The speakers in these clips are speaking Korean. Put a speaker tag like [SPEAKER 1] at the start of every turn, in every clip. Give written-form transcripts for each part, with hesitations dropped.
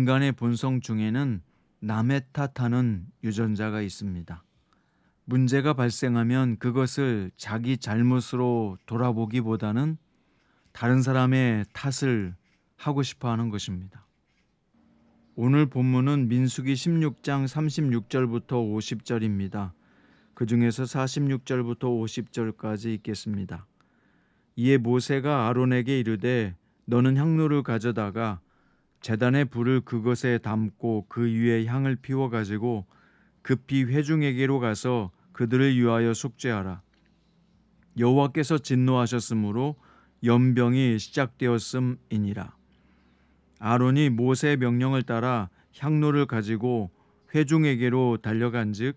[SPEAKER 1] 인간의 본성 중에는 남의 탓하는 유전자가 있습니다. 문제가 발생하면 그것을 자기 잘못으로 돌아보기보다는 다른 사람의 탓을 하고 싶어 하는 것입니다. 오늘 본문은 민수기 16장 36절부터 50절입니다. 그 중에서 46절부터 50절까지 읽겠습니다. 이에 모세가 아론에게 이르되 너는 향로를 가져다가 제단의 불을 그것에 담고 그 위에 향을 피워 가지고 급히 회중에게로 가서 그들을 위하여 속죄하라. 여호와께서 진노하셨으므로 연병이 시작되었음이니라. 아론이 모세의 명령을 따라 향로를 가지고 회중에게로 달려간즉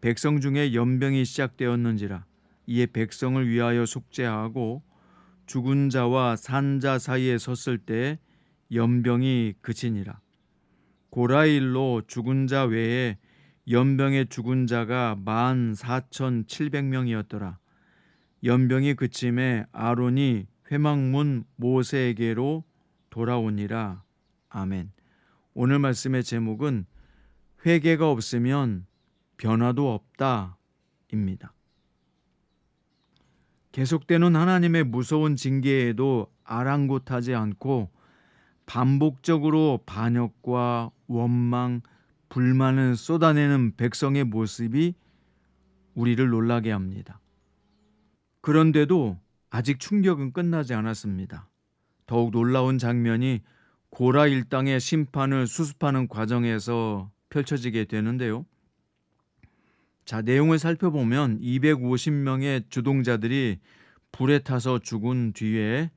[SPEAKER 1] 백성 중에 연병이 시작되었는지라. 이에 백성을 위하여 속죄하고 죽은 자와 산 자 사이에 섰을 때 연병이 그치니라. 고라일로 죽은 자 외에 연병에 죽은 자가 14,700명이었더라. 연병이 그침에 아론이 회막문 모세에게로 돌아오니라. 아멘. 오늘 말씀의 제목은 회개가 없으면 변화도 없다입니다. 계속되는 하나님의 무서운 징계에도 아랑곳하지 않고 반복적으로 반역과 원망, 불만을 쏟아내는 백성의 모습이 우리를 놀라게 합니다. 그런데도 아직 충격은 끝나지 않았습니다. 더욱 놀라운 장면이 고라 일당의 심판을 수습하는 과정에서 펼쳐지게 되는데요. 자, 내용을 살펴보면 250명의 주동자들이 불에 타서 죽은 뒤에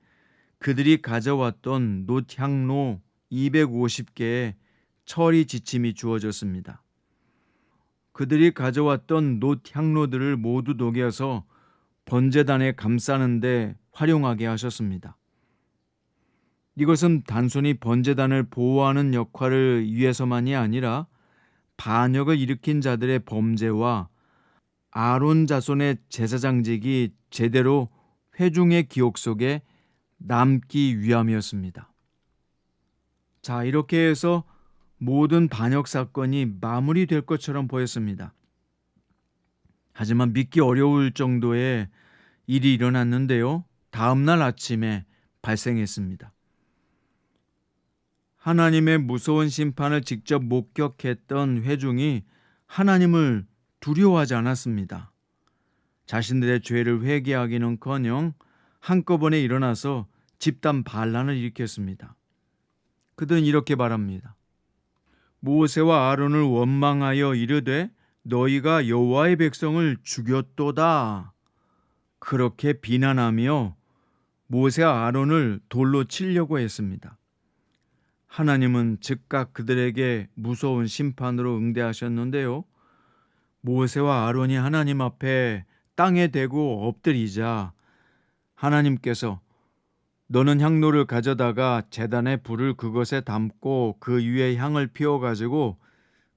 [SPEAKER 1] 그들이 가져왔던 놋향로 250개의 처리 지침이 주어졌습니다. 그들이 가져왔던 놋향로들을 모두 녹여서 번제단에 감싸는데 활용하게 하셨습니다. 이것은 단순히 번제단을 보호하는 역할을 위해서만이 아니라 반역을 일으킨 자들의 범죄와 아론 자손의 제사장직이 제대로 회중의 기억 속에 남기 위함이었습니다. 자, 이렇게 해서 모든 반역 사건이 마무리될 것처럼 보였습니다. 하지만 믿기 어려울 정도의 일이 일어났는데요. 다음 날 아침에 발생했습니다. 하나님의 무서운 심판을 직접 목격했던 회중이 하나님을 두려워하지 않았습니다. 자신들의 죄를 회개하기는커녕 한꺼번에 일어나서 집단 반란을 일으켰습니다. 그들은 이렇게 말합니다. 모세와 아론을 원망하여 이르되 너희가 여호와의 백성을 죽였도다. 그렇게 비난하며 모세와 아론을 돌로 치려고 했습니다. 하나님은 즉각 그들에게 무서운 심판으로 응대하셨는데요. 모세와 아론이 하나님 앞에 땅에 대고 엎드리자 하나님께서 너는 향로를 가져다가 제단의 불을 그것에 담고 그 위에 향을 피워가지고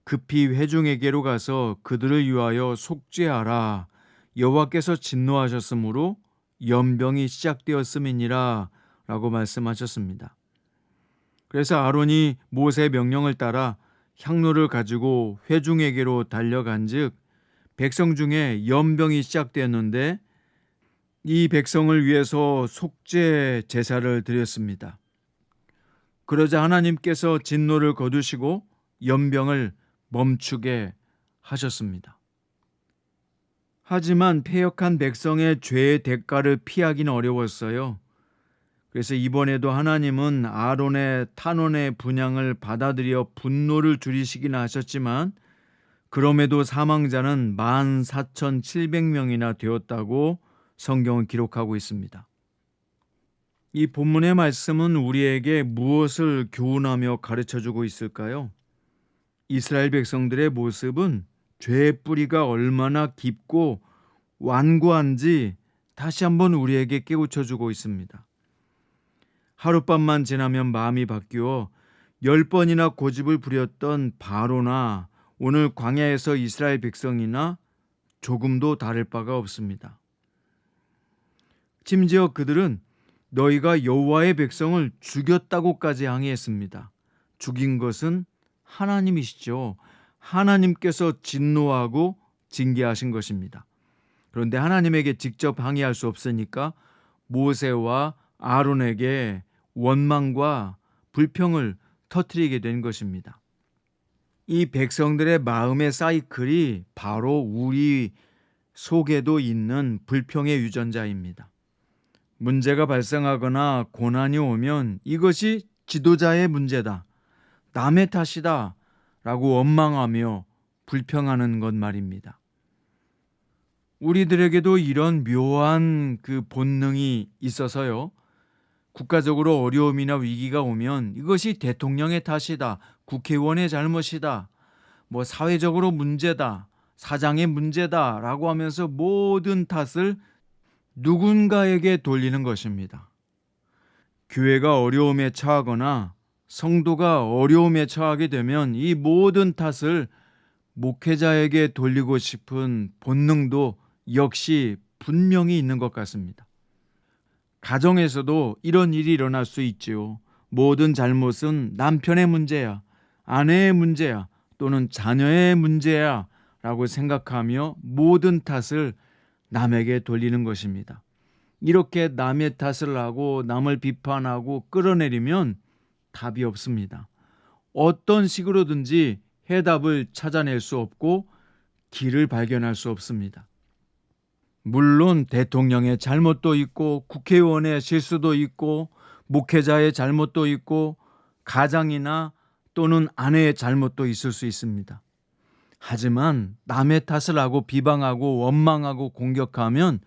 [SPEAKER 1] 급히 회중에게로 가서 그들을 위하여 속죄하라. 여호와께서 진노하셨으므로 연병이 시작되었음이니라 라고 말씀하셨습니다. 그래서 아론이 모세의 명령을 따라 향로를 가지고 회중에게로 달려간즉 백성 중에 연병이 시작되었는데 이 백성을 위해서 속죄 제사를 드렸습니다. 그러자 하나님께서 진노를 거두시고 연병을 멈추게 하셨습니다. 하지만 패역한 백성의 죄의 대가를 피하기는 어려웠어요. 그래서 이번에도 하나님은 아론의 탄원의 분향을 받아들여 분노를 줄이시기는 하셨지만 그럼에도 사망자는 14,700명이나 되었다고 성경은 기록하고 있습니다. 이 본문의 말씀은 우리에게 무엇을 교훈하며 가르쳐주고 있을까요? 이스라엘 백성들의 모습은 죄의 뿌리가 얼마나 깊고 완고한지 다시 한번 우리에게 깨우쳐주고 있습니다. 하룻밤만 지나면 마음이 바뀌어 10번이나 고집을 부렸던 바로나 오늘 광야에서 이스라엘 백성이나 조금도 다를 바가 없습니다. 심지어 그들은 너희가 여호와의 백성을 죽였다고까지 항의했습니다. 죽인 것은 하나님이시죠. 하나님께서 진노하고 징계하신 것입니다. 그런데 하나님에게 직접 항의할 수 없으니까 모세와 아론에게 원망과 불평을 터뜨리게 된 것입니다. 이 백성들의 마음의 사이클이 바로 우리 속에도 있는 불평의 유전자입니다. 문제가 발생하거나 고난이 오면 이것이 지도자의 문제다, 남의 탓이다 라고 원망하며 불평하는 것 말입니다. 우리들에게도 이런 묘한 그 본능이 있어서요. 국가적으로 어려움이나 위기가 오면 이것이 대통령의 탓이다, 국회의원의 잘못이다, 사회적으로 문제다, 사장의 문제다 라고 하면서 모든 탓을 누군가에게 돌리는 것입니다. 교회가 어려움에 처하거나 성도가 어려움에 처하게 되면 이 모든 탓을 목회자에게 돌리고 싶은 본능도 역시 분명히 있는 것 같습니다. 가정에서도 이런 일이 일어날 수 있지요. 모든 잘못은 남편의 문제야, 아내의 문제야, 또는 자녀의 문제야 라고 생각하며 모든 탓을 남에게 돌리는 것입니다. 이렇게 남의 탓을 하고 남을 비판하고 끌어내리면 답이 없습니다. 어떤 식으로든지 해답을 찾아낼 수 없고 길을 발견할 수 없습니다. 물론 대통령의 잘못도 있고 국회의원의 실수도 있고 목회자의 잘못도 있고 가장이나 또는 아내의 잘못도 있을 수 있습니다. 하지만 남의 탓을 하고 비방하고 원망하고 공격하면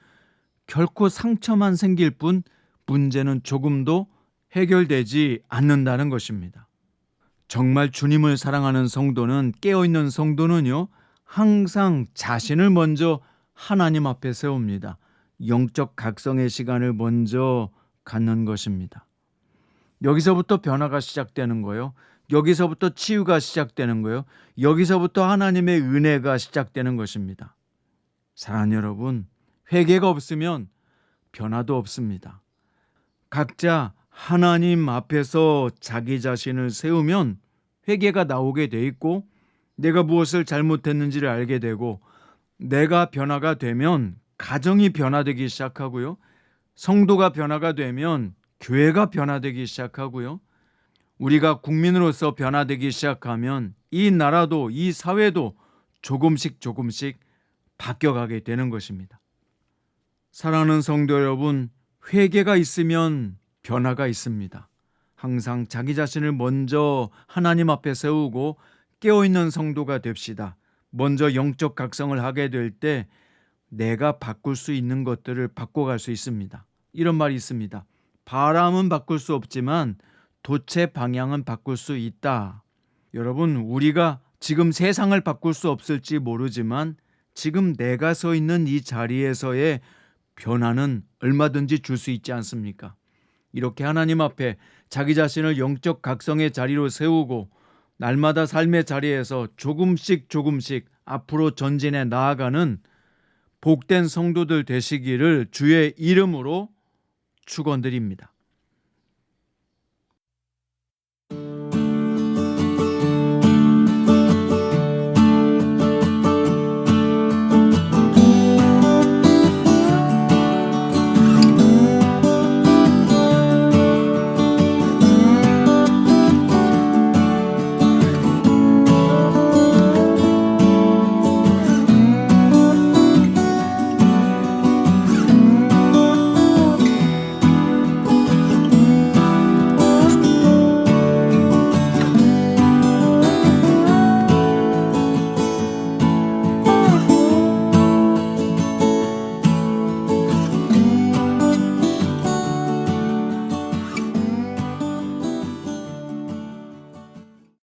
[SPEAKER 1] 결코 상처만 생길 뿐 문제는 조금도 해결되지 않는다는 것입니다. 정말 주님을 사랑하는 성도는, 깨어있는 성도는요, 항상 자신을 먼저 하나님 앞에 세웁니다. 영적 각성의 시간을 먼저 갖는 것입니다. 여기서부터 변화가 시작되는 거예요. 여기서부터 치유가 시작되는 거예요. 여기서부터 하나님의 은혜가 시작되는 것입니다. 사랑하는 여러분, 회개가 없으면 변화도 없습니다. 각자 하나님 앞에서 자기 자신을 세우면 회개가 나오게 돼 있고 내가 무엇을 잘못했는지를 알게 되고 내가 변화가 되면 가정이 변화되기 시작하고요. 성도가 변화가 되면 교회가 변화되기 시작하고요. 우리가 국민으로서 변화되기 시작하면 이 나라도 이 사회도 조금씩 바뀌어가게 되는 것입니다. 사랑하는 성도 여러분, 회개가 있으면 변화가 있습니다. 항상 자기 자신을 먼저 하나님 앞에 세우고 깨어있는 성도가 됩시다. 먼저 영적 각성을 하게 될 때 내가 바꿀 수 있는 것들을 바꿔갈 수 있습니다. 이런 말이 있습니다. 바람은 바꿀 수 없지만 돛의 방향은 바꿀 수 있다. 여러분, 우리가 지금 세상을 바꿀 수 없을지 모르지만 지금 내가 서 있는 이 자리에서의 변화는 얼마든지 줄 수 있지 않습니까? 이렇게 하나님 앞에 자기 자신을 영적 각성의 자리로 세우고 날마다 삶의 자리에서 조금씩 앞으로 전진해 나아가는 복된 성도들 되시기를 주의 이름으로 축원드립니다.